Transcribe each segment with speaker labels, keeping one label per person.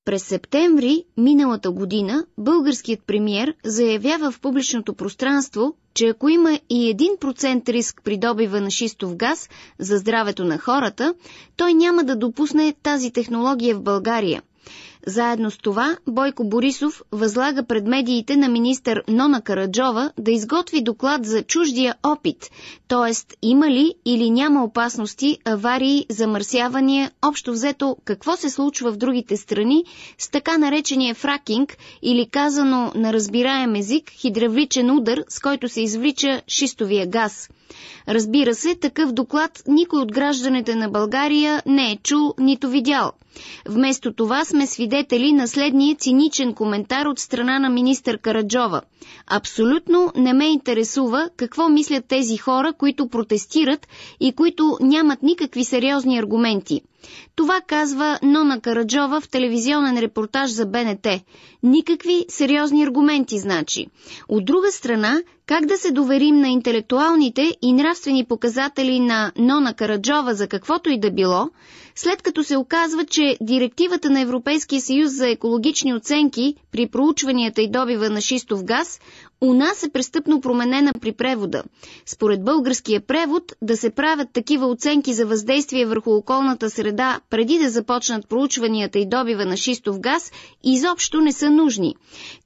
Speaker 1: През септември миналата година българският премиер заявява в публичното пространство, че ако има и 1% риск при добива на шистов газ за здравето на хората, той няма да допусне тази технология в България. Заедно с това, Бойко Борисов възлага пред медиите на министър Нона Караджова да изготви доклад за чуждия опит, т.е. има ли или няма опасности, аварии, замърсявания, общо взето какво се случва в другите страни с така наречения фракинг или казано на разбираем език хидравличен удар, с който се извлича шистовия газ. Разбира се, такъв доклад никой от гражданите на България не е чул нито видял. Вместо това сме свидетели на следния циничен коментар от страна на министър Караджова. Абсолютно не ме интересува какво мислят тези хора, които протестират и които нямат никакви сериозни аргументи. Това казва Нона Караджова в телевизионен репортаж за БНТ. Никакви сериозни аргументи, значи. От друга страна, как да се доверим на интелектуалните и нравствени показатели на Нона Караджова за каквото и да било, след като се оказва, че директивата на Европейския съюз за екологични оценки при проучванията и добива на шистов газ у нас е престъпно променена при превода. Според българския превод, да се правят такива оценки за въздействие върху околната среда преди да започнат проучванията и добива на шистов газ изобщо не са нужни.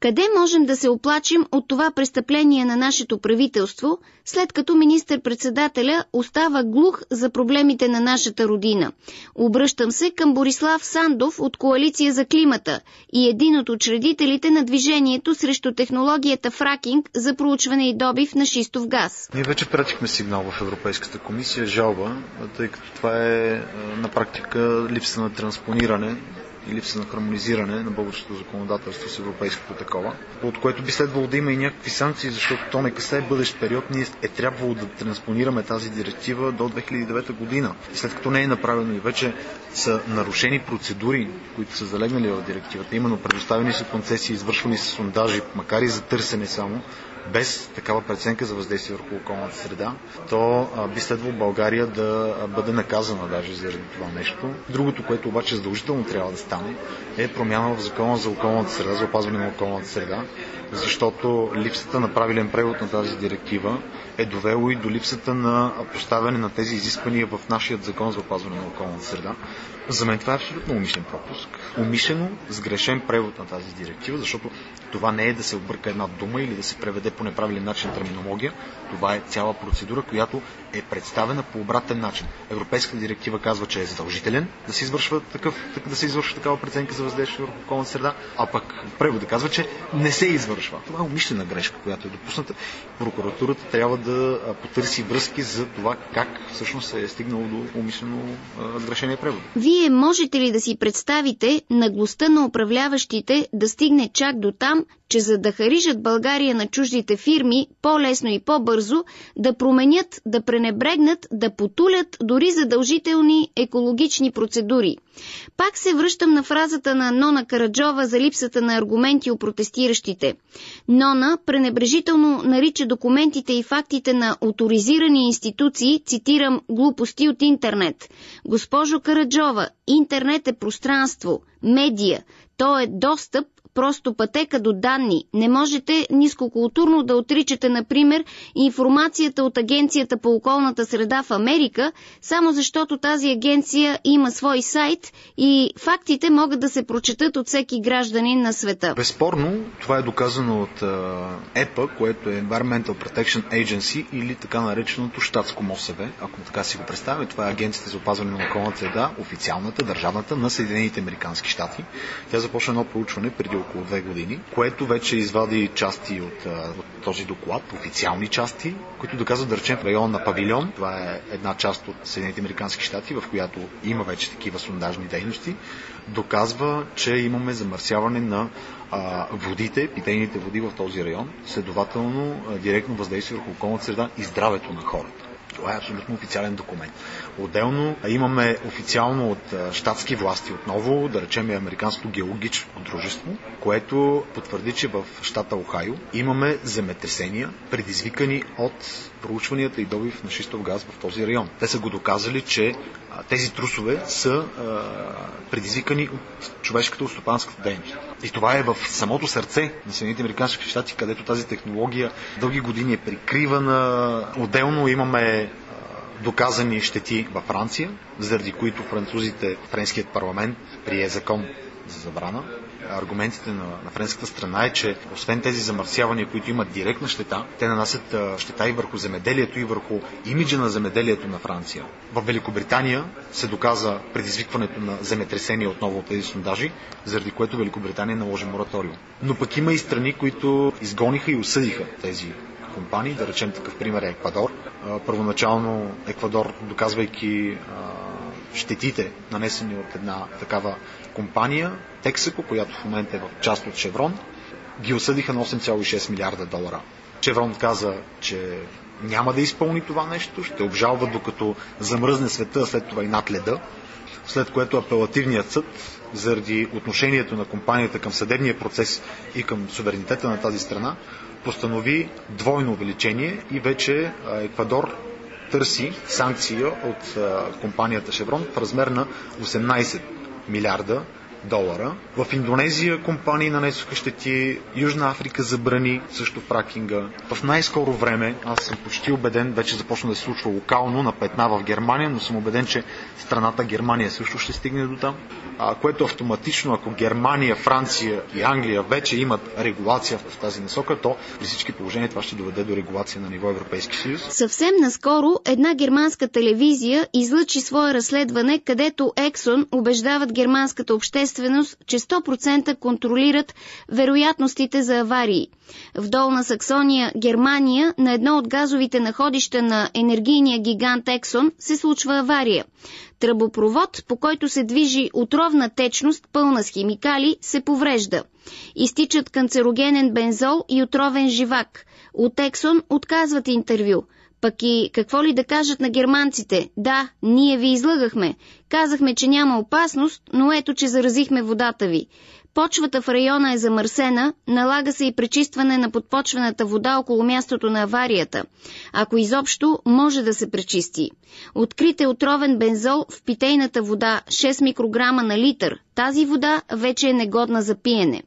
Speaker 1: Къде можем да се оплачем от това престъпление на нашето правителство, след като министър-председателя остава глух за проблемите на нашата родина? Обръщам се към Борислав Сандов от Коалиция за климата и един от учредителите на движението срещу технологията фракинг за проучване и добив на шистов газ.
Speaker 2: Ние вече пратихме сигнал в Европейската комисия, жалба, тъй като това е на практика липса на транспониране и липса на хармонизиране на българското законодателство с европейското такова, от което би следвало да има и някакви санкции, защото то не касае бъдещ период. Ние е трябвало да транспонираме тази директива до 2009 година. След като не е направено и вече са нарушени процедури, които са залегнали в директивата, именно предоставени са концесии, извършвани са сондажи, макар и за търсене само, без такава преценка за въздействие върху околната среда, то би следвало България да бъде наказана даже заради това нещо. Другото, което обаче задължително трябва да стане, е промяна в Закона за околната среда, за опазване на околната среда, защото липсата на правилен превод на тази директива е довело и до липсата на поставяне на тези изисквания в нашия Закон за опазване на околната среда. За мен това е абсолютно умишлен пропуск. Умишлено сгрешен превод на тази директива, защото това не е да се обърка една дума или да се преведе по неправилен начин терминология. Това е цяла процедура, която е представена по обратен начин. Европейската директива казва, че е задължителен да се извършва такава преценка за въздействие върху околната среда, а пък преводът казва, че не се извършва. Това е умишлена грешка, която е допусната. Прокуратурата трябва да потърси връзки за това как всъщност е стигнало до умишлено сгрешения превод.
Speaker 1: Вие можете ли да си представите наглостта на управляващите да стигне чак до там, че за да харижат България на чуждите фирми по-лесно и по-бързо, да променят, да пренебрегнат, да потулят дори задължителни екологични процедури? Пак се връщам на фразата на Нона Караджова за липсата на аргументи у протестиращите. Нона пренебрежително нарича документите и фактите на оторизирани институции, цитирам, глупости от интернет. Госпожо Караджова, интернет е пространство, медия, то е достъп, просто пътека до данни. Не можете нискокултурно да отричате, например, информацията от Агенцията по околната среда в Америка, само защото тази агенция има свой сайт и фактите могат да се прочетат от всеки гражданин на света.
Speaker 2: Безспорно, това е доказано от ЕПА, което е Environmental Protection Agency или така нареченото щатско МОСВ, ако така си го представя. Това е Агенцията за опазване на околната среда, официалната, държавната на Съединените американски щати. Тя започна едно проучване преди около 2 години, което вече извади части от този доклад, официални части, които доказват, да речем, район на Павилион. Това е една част от Съединените американски щати, в която има вече такива сондажни дейности. Доказва, че имаме замърсяване на водите, питейните води в този район, следователно директно въздействие върху околната среда и здравето на хората. Това е абсолютно официален документ. Отделно имаме официално от щатски власти отново, да речем американското геологическо дружество, което потвърди, че в щата Охайо имаме земетресения, предизвикани от проучванията и добив на шистов газ в този район. Те са го доказали, че тези трусове са предизвикани от човешката стопанската дейност. И това е в самото сърце на Съединените американски щати, където тази технология дълги години е прикривана. Отделно имаме доказани щети във Франция, заради които френският парламент прие закон за забрана. Аргументите на френската страна е, че освен тези замърсявания, които имат директна щета, те нанасят щета и върху земеделието, и върху имиджа на земеделието на Франция. В Великобритания се доказа предизвикването на земетресения отново от тези сондажи, заради което Великобритания наложи мораториум. Но пък има и страни, които изгониха и осъдиха тези компании, да речем такъв пример е Еквадор. Първоначално Еквадор, доказвайки щетите, нанесени от една такава компания, Texaco, която в момента е в част от Шеврон, ги осъдиха на 8,6 милиарда долара. Шеврон каза, че няма да изпълни това нещо, ще обжалва докато замръзне света, след това и над леда, след което апелативният съд, заради отношението на компанията към съдебния процес и към суверенитета на тази страна, постанови двойно увеличение и вече Еквадор търси санкция от компанията Шеврон в размер на 18 милиарда долара. В Индонезия компании нанесоха щети, Южна Африка забрани също фракинга. В най-скоро време, аз съм почти убеден, вече започна да се случва локално на петна в Германия, но съм убеден, че страната Германия също ще стигне до там, което автоматично, ако Германия, Франция и Англия вече имат регулация в тази насока, то при всички положения това ще доведе до регулация на ниво Европейски съюз.
Speaker 1: Съвсем наскоро една германска телевизия излъчи свое разследване, където Ексон убеждават германската общественост, че 100% контролират вероятностите за аварии. В Долна Саксония, Германия, на едно от газовите находища на енергийния гигант Ексон се случва авария. Тръбопровод, по който се движи отровна течност, пълна с химикали, се поврежда. Изтичат канцерогенен бензол и отровен живак. От Ексон отказват интервю. Пък и какво ли да кажат на германците? Да, ние ви излъгахме. Казахме, че няма опасност, но ето, че заразихме водата ви. Почвата в района е замърсена, налага се и пречистване на подпочвената вода около мястото на аварията, ако изобщо може да се пречисти. Открит е отровен бензол в питейната вода 6 микрограма на литър. Тази вода вече е негодна за пиене.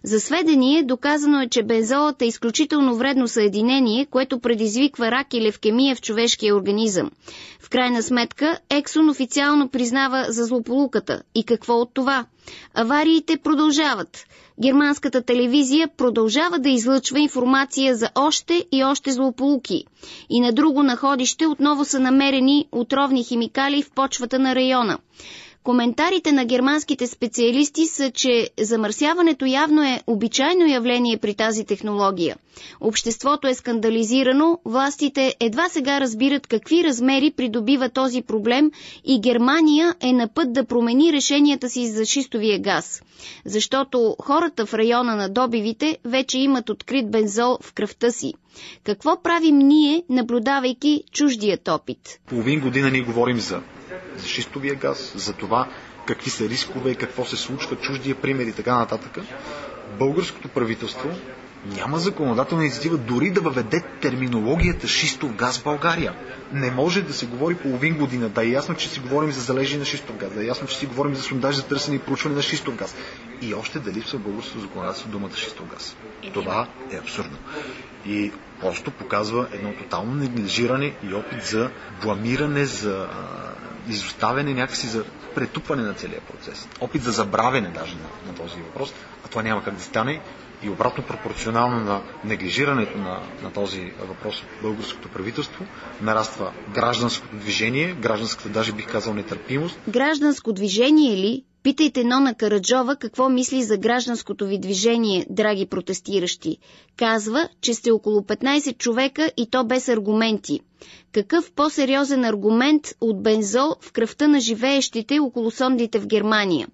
Speaker 1: За сведение, доказано е, че бензолът е изключително вредно съединение, което предизвиква рак и левкемия в човешкия организъм. В крайна сметка, Ексон официално признава за злополуката. И какво от това? Авариите продължават. Германската телевизия продължава да излъчва информация за още и още злополуки. И на друго находище отново са намерени отровни химикали в почвата на района. Коментарите на германските специалисти са, че замърсяването явно е обичайно явление при тази технология. Обществото е скандализирано, властите едва сега разбират какви размери придобива този проблем и Германия е на път да промени решенията си за шистовия газ. Защото хората в района на добивите вече имат открит бензол в кръвта си. Какво правим ние, наблюдавайки чуждият опит?
Speaker 2: Половин година ние говорим за шистовия газ, за това какви са рискове, какво се случва, чуждия пример и така нататък. Българското правителство няма законодателна инициатива дори да въведе терминологията шистов газ в България. Не може да се говори половин година. Да е ясно, че си говорим за залежи на шистов газ. Да е ясно, че си говорим за сондаж за търсене и проучване на шистов газ. И още да липсва българското законодателство думата шистов газ. Това е абсурдно. И просто показва едно тотално неглижиране и опит за бламиране, за изоставяне, някакси за претупване на целия процес. Опит за забравяне даже на този въпрос. А това няма как да стане. И обратно пропорционално на неглижирането на този въпрос от българското правителство нараства гражданското движение, гражданската, даже бих казал, нетърпимост.
Speaker 1: Гражданско движение ли? Питайте Нона Караджова какво мисли за гражданското ви движение, драги протестиращи. Казва, че сте около 15 човека и то без аргументи. Какъв по-сериозен аргумент от бензол в кръвта на живеещите около сондите в Германия?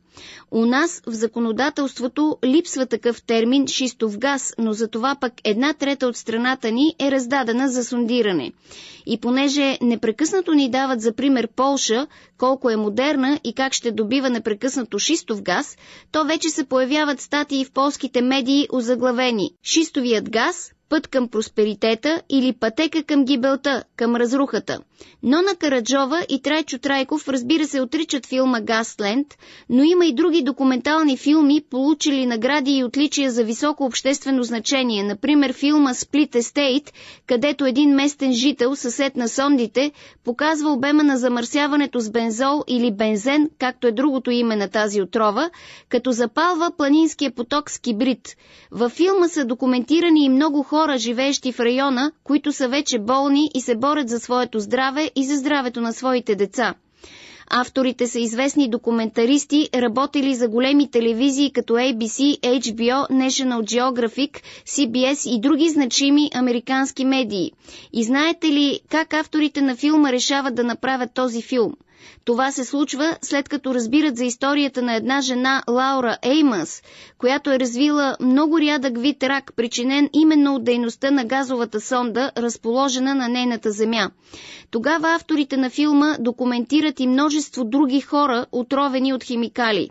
Speaker 1: У нас в законодателството липсва такъв термин шистов газ, но за това пък 1/3 от страната ни е раздадена за сондиране. И понеже непрекъснато ни дават за пример Полша, колко е модерна и как ще добива непрекъснато шистов газ, то вече се появяват статии в полските медии озаглавени «Шистовият газ – път към просперитета» или «Пътека към гибелта, към разрухата». Нона Караджова и Трайчо Трайков, разбира се, отричат филма «Газленд», но има и други документални филми, получили награди и отличия за високо обществено значение. Например, филма «Сплит Естейт», където един местен жител, съсед на сондите, показва обема на замърсяването с бензол или бензен, както е другото име на тази отрова, като запалва планинския поток с кибрид. Във филма са документирани и много хора, живеещи в района, които са вече болни и се борят за своето здраве и за здравето на своите деца. Авторите са известни документаристи, работили за големи телевизии като ABC, HBO, National Geographic, CBS и други значими американски медии. И знаете ли как авторите на филма решават да направят този филм? Това се случва след като разбират за историята на една жена, Лаура Еймъс, която е развила много рядък вид рак, причинен именно от дейността на газовата сонда, разположена на нейната земя. Тогава авторите на филма документират и множество други хора, отровени от химикали.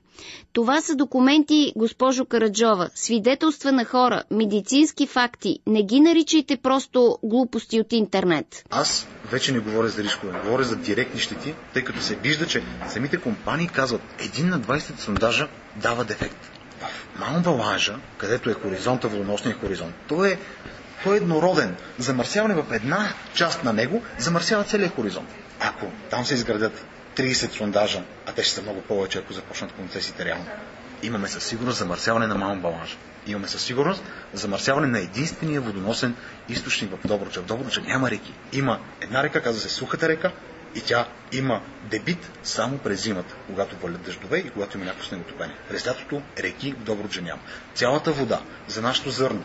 Speaker 1: Това са документи, госпожо Караджова, свидетелства на хора, медицински факти. Не ги наричайте просто глупости от интернет.
Speaker 3: Аз вече не говоря за рискове, говоря за директни щети, тъй като се вижда, че самите компании казват, 1 на 20 сондажа дава дефект. В Маунт-Баланжа, където е хоризонта, водоносния хоризонт, той е еднороден. Замърсяване в една част на него замърсява целия хоризонт. Ако там се изградят 30 сондажа, а те ще са много повече, ако започнат концесиите реално, имаме със сигурност замърсяване на Маунт-Баланжа. Имаме със сигурност замърсяване на единствения водоносен източник в Добруджа. В Добруджа няма реки. Има една река, казва се Сухата река, и тя има дебит само през зимата, когато валят дъждове и когато има някакво снеготопене. През лятото реки в Добруджа няма. Цялата вода за нашето зърно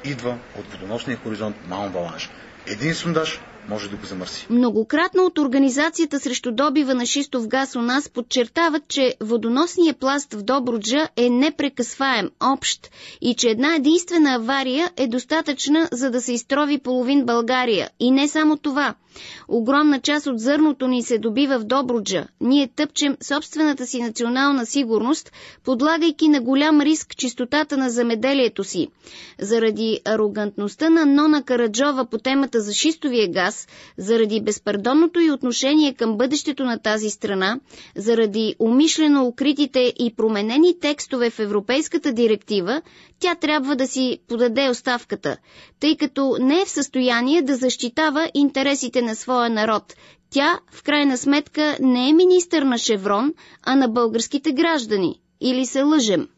Speaker 3: идва от водоносния хоризонт Маунт-Баланж. Един сондаж може да го замърси.
Speaker 1: Многократно от Организацията срещу добива на шистов газ у нас подчертават, че водоносният пласт в Добруджа е непрекъсваем, общ и че една единствена авария е достатъчна, за да се изтрови половин България. И не само това. Огромна част от зърното ни се добива в Добруджа. Ние тъпчем собствената си национална сигурност, подлагайки на голям риск чистотата на земеделието си. Заради арогантността на Нона Караджова по темата за шистовия газ, заради безпардонното й отношение към бъдещето на тази страна, заради умишлено укритите и променени текстове в Европейската директива, тя трябва да си подаде оставката, тъй като не е в състояние да защитава интересите на своя народ. Тя, в крайна сметка, не е министър на Шеврон, а на българските граждани. Или се лъжем?